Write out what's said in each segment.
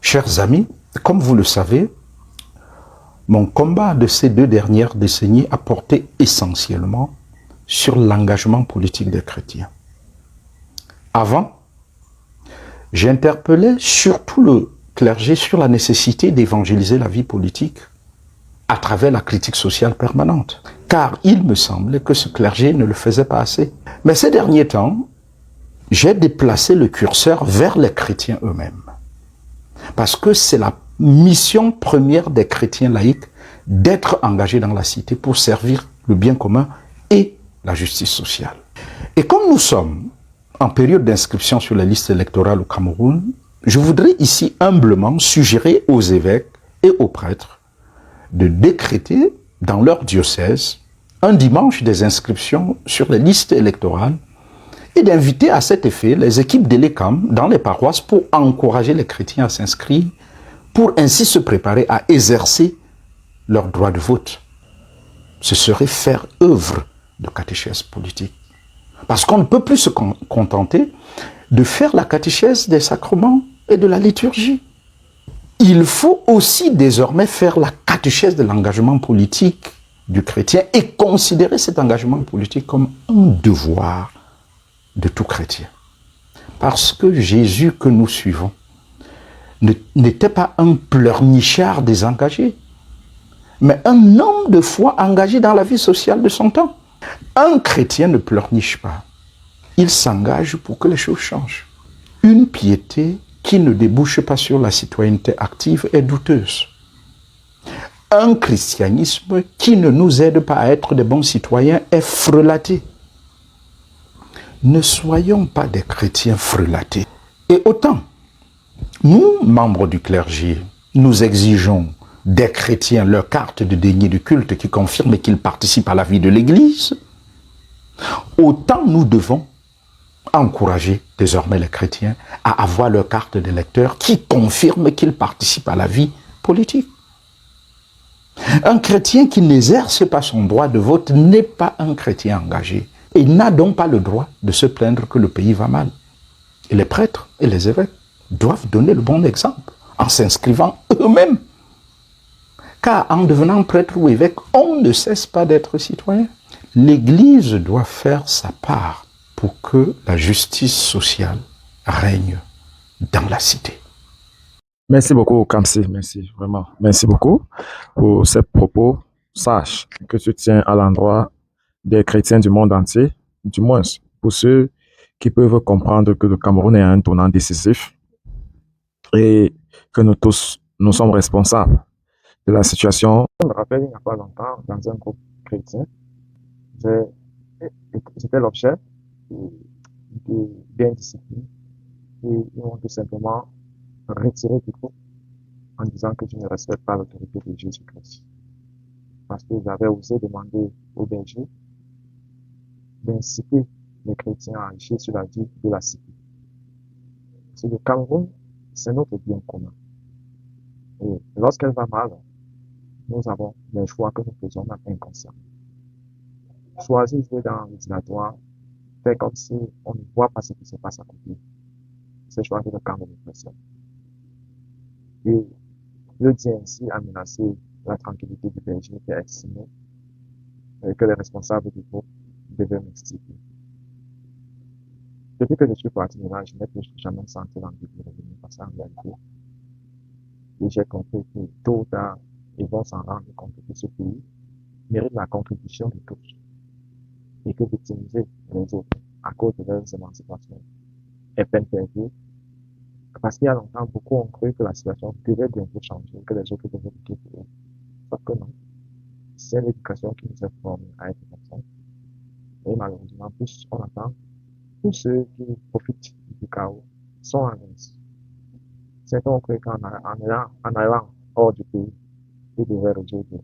Chers amis, comme vous le savez, mon combat de ces 2 dernières décennies a porté essentiellement sur l'engagement politique des chrétiens. Avant, j'interpellais surtout le clergé sur la nécessité d'évangéliser la vie politique à travers la critique sociale permanente, car il me semblait que ce clergé ne le faisait pas assez. Mais ces derniers temps, j'ai déplacé le curseur vers les chrétiens eux-mêmes, parce que c'est la mission première des chrétiens laïcs d'être engagés dans la cité pour servir le bien commun et la justice sociale. Et comme nous sommes en période d'inscription sur la liste électorale au Cameroun, je voudrais ici humblement suggérer aux évêques et aux prêtres de décréter dans leur diocèse un dimanche des inscriptions sur les listes électorales et d'inviter à cet effet les équipes d'Elecam dans les paroisses pour encourager les chrétiens à s'inscrire, pour ainsi se préparer à exercer leur droit de vote. Ce serait faire œuvre de catéchèse politique. Parce qu'on ne peut plus se contenter de faire la catéchèse des sacrements et de la liturgie. Il faut aussi désormais faire la catéchèse de l'engagement politique du chrétien et considérer cet engagement politique comme un devoir de tout chrétien. Parce que Jésus que nous suivons n'était pas un pleurnichard désengagé, mais un homme de foi engagé dans la vie sociale de son temps. Un chrétien ne pleurniche pas. Il s'engage pour que les choses changent. Une piété qui ne débouche pas sur la citoyenneté active est douteuse. Un christianisme qui ne nous aide pas à être des bons citoyens est frelaté. Ne soyons pas des chrétiens frelatés. Et autant, nous, membres du clergé, nous exigeons des chrétiens leur carte de déni de culte qui confirme qu'ils participent à la vie de l'Église, autant nous devons encourager désormais les chrétiens à avoir leur carte d'électeur qui confirme qu'ils participent à la vie politique. Un chrétien qui n'exerce pas son droit de vote n'est pas un chrétien engagé et n'a donc pas le droit de se plaindre que le pays va mal. Et les prêtres et les évêques doivent donner le bon exemple en s'inscrivant eux-mêmes. Car en devenant prêtre ou évêque, on ne cesse pas d'être citoyen. L'Église doit faire sa part pour que la justice sociale règne dans la cité. Merci beaucoup, Kamsi. Merci, vraiment. Merci beaucoup pour ces propos sages que tu tiens à l'endroit des chrétiens du monde entier, du moins pour ceux qui peuvent comprendre que le Cameroun est un tournant décisif et que nous tous, nous sommes responsables de la situation. Je me rappelle, il n'y a pas longtemps, dans un groupe chrétien, j'étais l'objet de bien discipline et ils m'ont tout simplement retiré du groupe en disant que je ne respecte pas l'autorité de Jésus-Christ. Parce que j'avais osé demander au berger d'inciter les chrétiens à agir sur la vie de la cité. C'est le Cameroun, c'est notre bien commun. Et lorsqu'elle va mal, nous avons les choix que nous faisons même inconsciemment. Choisir de jouer dans l'ordinatoire, faire comme si on ne voit pas ce qui se passe à côté. C'est choisir le Cameroun précieux. Et le dit ainsi a menacé la tranquillité du berger qui a estimé que les responsables du groupe devaient m'extirper. Depuis que je suis parti de là, je n'ai plus jamais senti l'envie de revenir parce qu'en réalité, et j'ai compris que tôt ou tard, ils vont s'en rendre compte que ce pays mérite la contribution de tous et que victimiser les autres à cause de leurs émancipations est peine perdue. Parce qu'il y a longtemps, beaucoup ont cru que la situation devait bientôt changer, que les autres devaient quitter pour eux. Sauf que non. C'est l'éducation qui nous a formés à être comme ça. Et malheureusement, plus on attend, tous ceux qui profitent du chaos sont en l'aise. Certains ont cru qu'en allant hors du pays, ils devaient résoudre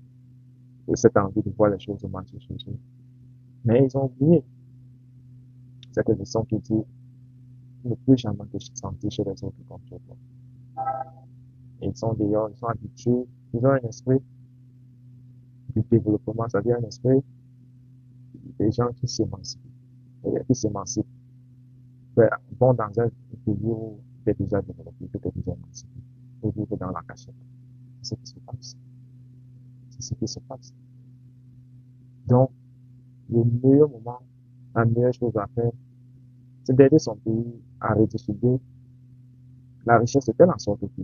cette envie de voir les choses marcher chez eux. Mais ils ont oublié cette leçon qui dit ne plus jamais te sentir chez les autres comme chez toi. Et ils sont d'ailleurs, ils sont habitués, ils ont un esprit du développement, c'est-à-dire un esprit des gens qui s'émancipent. Qui s'émancipent vont dans un pays où c'est déjà développé, peut-être déjà émancipé. et vivre dans la cachette. C'est ce qui se passe. C'est ce qui se passe. Donc, le meilleur moment, la meilleure chose à faire, c'est d'aider son pays à redistribuer la richesse de telle en sorte que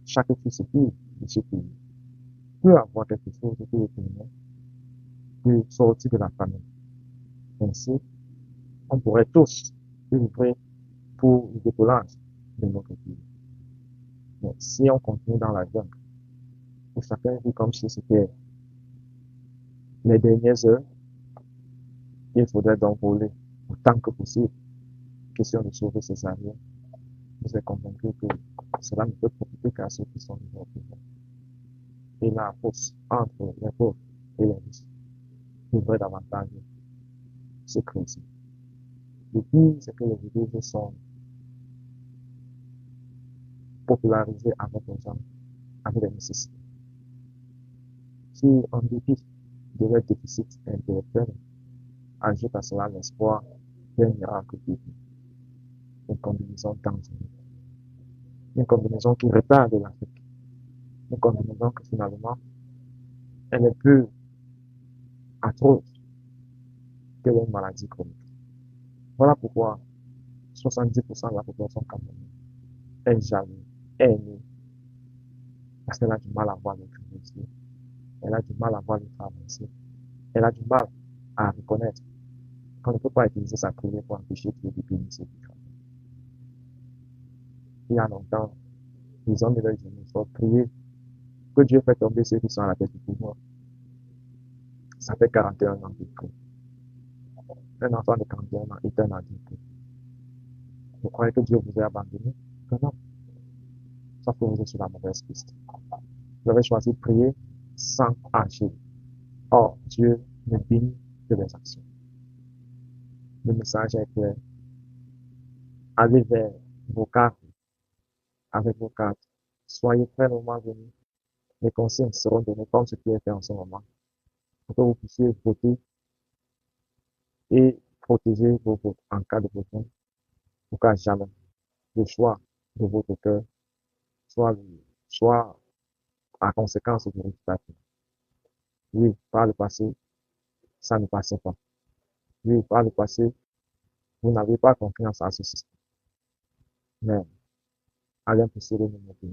chaque fils de ce pays peut avoir quelque chose de économique, peut sortir de la famille. Ainsi, on pourrait tous œuvrer pour le décollage de notre pays. Mais si on continue dans la jungle, où chacun vit comme si c'était les dernières heures, il faudrait donc voler autant que possible, question de sauver ses arrières. Vous êtes convaincu que cela ne peut profiter qu'à ceux qui sont déjà au pouvoir. Et la force entre les pauvres et les riches devrait davantage se creuser. Le pire, c'est que les églises sont popularisées avec les gens, avec les nécessités. Si, en dépit de leur déficit intellectuel, ajoute à cela l'espoir d'un miracle divin, une combinaison dangereuse, une combinaison qui retarde l'Afrique, une combinaison que finalement, elle est plus atroce que les maladies chroniques. Voilà pourquoi 70% de la population camerounaise est jalouse, est née, parce qu'elle a du mal à voir le crédit, elle a du mal à voir le travail, elle a du mal à reconnaître qu'on ne peut pas utiliser sa prière pour empêcher Dieu de bénir ceux qui travaillent. Il y a longtemps, ils ont mis leur genoux pour prier que Dieu fait tomber ceux qui sont à la tête du pouvoir. Ça fait 41 ans qu'il prie. Un enfant de 41 ans est un adulte. Vous croyez que Dieu vous a abandonné? Non, sauf que vous êtes sur la mauvaise piste. Vous avez choisi de prier sans agir. Or, Dieu ne bénit que les actions. Le message est clair. Allez vers vos cartes, avec vos cartes. Soyez prêts au moment venu. Les consignes seront données comme ce qui est fait en ce moment, pour que vous puissiez voter et protéger vos votes en cas de besoin, pour qu'à jamais le choix de votre cœur soit à conséquence du résultat. Oui, par le passé, ça ne passait pas. Oui, par le passé, vous n'avez pas confiance à ce système. Mais, à l'impossible de notre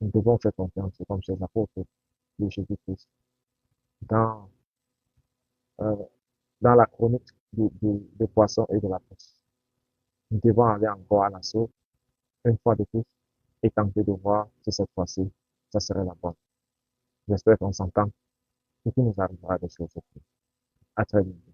nous devons faire confiance comme ces apôtres de Jésus-Christ. Dans, euh, dans la chronique des poissons et de la pêche, nous devons aller encore à l'assaut, une fois de plus, et tenter de voir si cette fois-ci, ça serait la bonne. J'espère qu'on s'entend et qu'il nous arrivera des choses. À très bientôt.